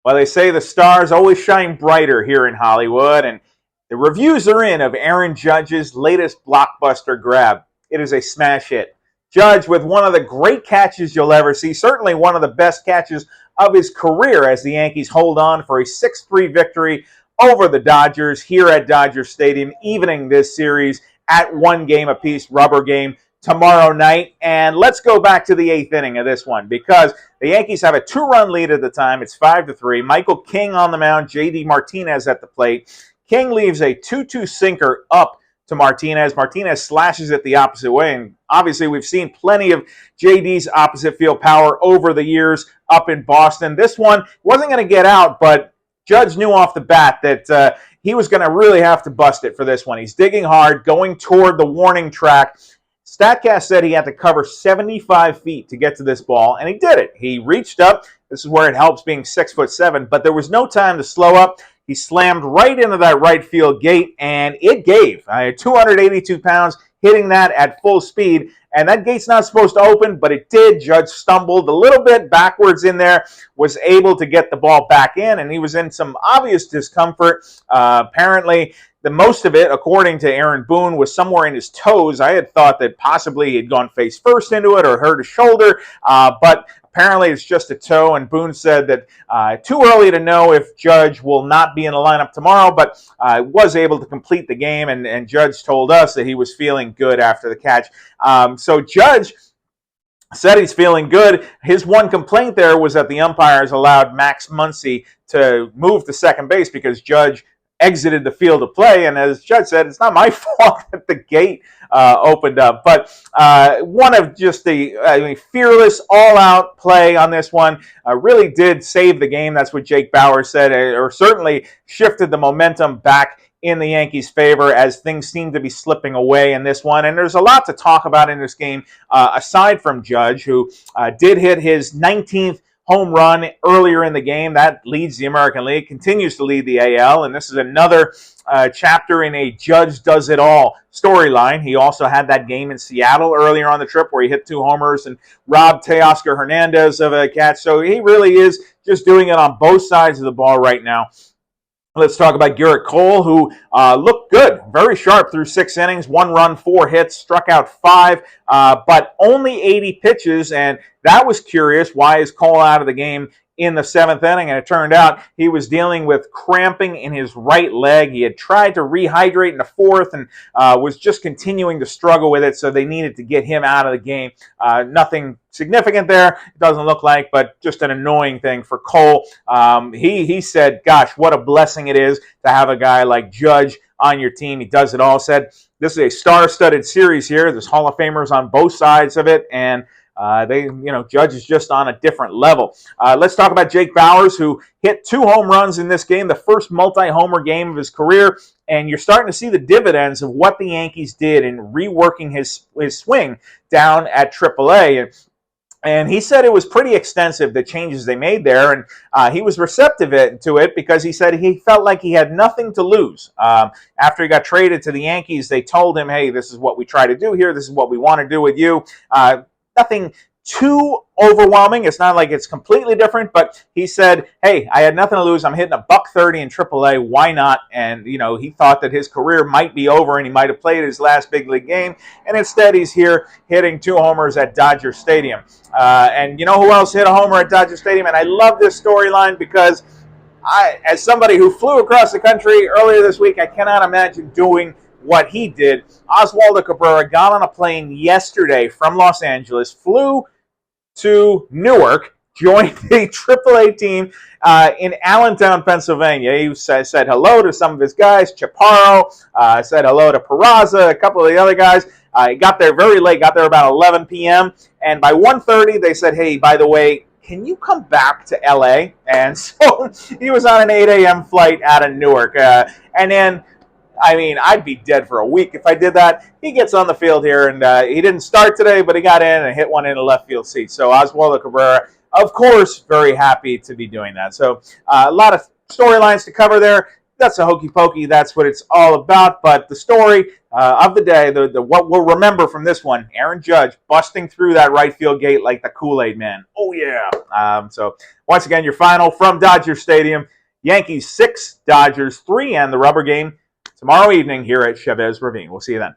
Well, they say the stars always shine brighter here in Hollywood, and the reviews are in of Aaron Judge's latest blockbuster grab. It is a smash hit. Judge with one of the great catches you'll ever see, certainly one of the best catches of his career as the Yankees hold on for a 6-3 victory over the Dodgers here at Dodger Stadium, evening this series at one game apiece, rubber game tomorrow night. And let's go back to the eighth inning of this one because the Yankees have a 2-run lead at the time. It's 5-3. Michael King on the mound, J.D. Martinez at the plate. King leaves a 2-2 sinker up to Martinez. Martinez slashes it the opposite way, and obviously we've seen plenty of JD's opposite field power over the years up in Boston. This one wasn't going to get out, but Judge knew off the bat that he was going to really have to bust it for this one. He's digging hard, going toward the warning track. StatCast said he had to cover 75 feet to get to this ball, and he did it. He reached up. This is where it helps being 6'7", but there was no time to slow up. He slammed right into that right field gate, and it gave. 282 pounds hitting that at full speed, and that gate's not supposed to open, but it did. Judge stumbled a little bit backwards in there, was able to get the ball back in, and he was in some obvious discomfort. Apparently, the most of it, according to Aaron Boone, was somewhere in his toes. I had thought that possibly he'd gone face first into it or hurt his shoulder, but apparently it's just a toe, and Boone said that too early to know if Judge will not be in the lineup tomorrow, but was able to complete the game, and Judge told us that he was feeling good after the catch. So Judge said he's feeling good. His one complaint there was that the umpires allowed Max Muncy to move to second base because Judge exited the field of play, and as Judge said, it's not my fault that the gate opened up. But one of just the fearless, all-out play on this one really did save the game. That's what Jake Bauer said, or certainly shifted the momentum back in the Yankees' favor as things seem to be slipping away in this one. And there's a lot to talk about in this game, aside from Judge, who did hit his 19th home run earlier in the game. That leads the American League, continues to lead the AL, and this is another chapter in a Judge does it all storyline. He also had that game in Seattle earlier on the trip where he hit 2 homers and robbed Teoscar Hernandez of a catch. So he really is just doing it on both sides of the ball right now. Let's talk about Garrett Cole, who looked good, very sharp through 6 innings, 1 run, 4 hits, struck out 5, but only 80 pitches, and that was curious. Why is Cole out of the game in the 7th inning? And it turned out he was dealing with cramping in his right leg. He had tried to rehydrate in the 4th and was just continuing to struggle with it, so they needed to get him out of the game. Nothing significant there, it doesn't look like, but just an annoying thing for Cole. He said, gosh, what a blessing it is to have a guy like Judge on your team. He does it all. Said this is a star-studded series here. There's Hall of Famers on both sides of it, and Judge is just on a different level. Let's talk about Jake Bauers, who hit 2 home runs in this game, the first multi-homer game of his career, and you're starting to see the dividends of what the Yankees did in reworking his swing down at AAA. And he said it was pretty extensive, the changes they made there, and he was receptive to it because he said he felt like he had nothing to lose. After he got traded to the Yankees, they told him, hey, this is what we try to do here, this is what we want to do with you. Nothing too overwhelming. It's not like it's completely different, but he said, hey, I had nothing to lose. I'm hitting $130 in AAA. Why not? And, he thought that his career might be over and he might have played his last big league game. And instead, he's here hitting 2 homers at Dodger Stadium. And you know who else hit a homer at Dodger Stadium? And I love this storyline because as somebody who flew across the country earlier this week, I cannot imagine doing what he did. Oswaldo Cabrera got on a plane yesterday from Los Angeles, flew to Newark, joined the AAA team in Allentown, Pennsylvania. He said hello to some of his guys, Chaparro, said hello to Peraza, a couple of the other guys. He got there very late, got there about 11 p.m., and by 1:30 they said, hey, by the way, can you come back to L.A.? And so he was on an 8 a.m. flight out of Newark. And then I'd be dead for a week if I did that. He gets on the field here, and he didn't start today, but he got in and hit one in the left field seat. So Oswaldo Cabrera, of course, very happy to be doing that. So a lot of storylines to cover there. That's a hokey pokey. That's what it's all about. But the story of the day, the what we'll remember from this one, Aaron Judge busting through that right field gate like the Kool-Aid man. Oh, yeah. So once again, your final from Dodger Stadium. Yankees 6, Dodgers 3, and the rubber game tomorrow evening here at Chavez Ravine. We'll see you then.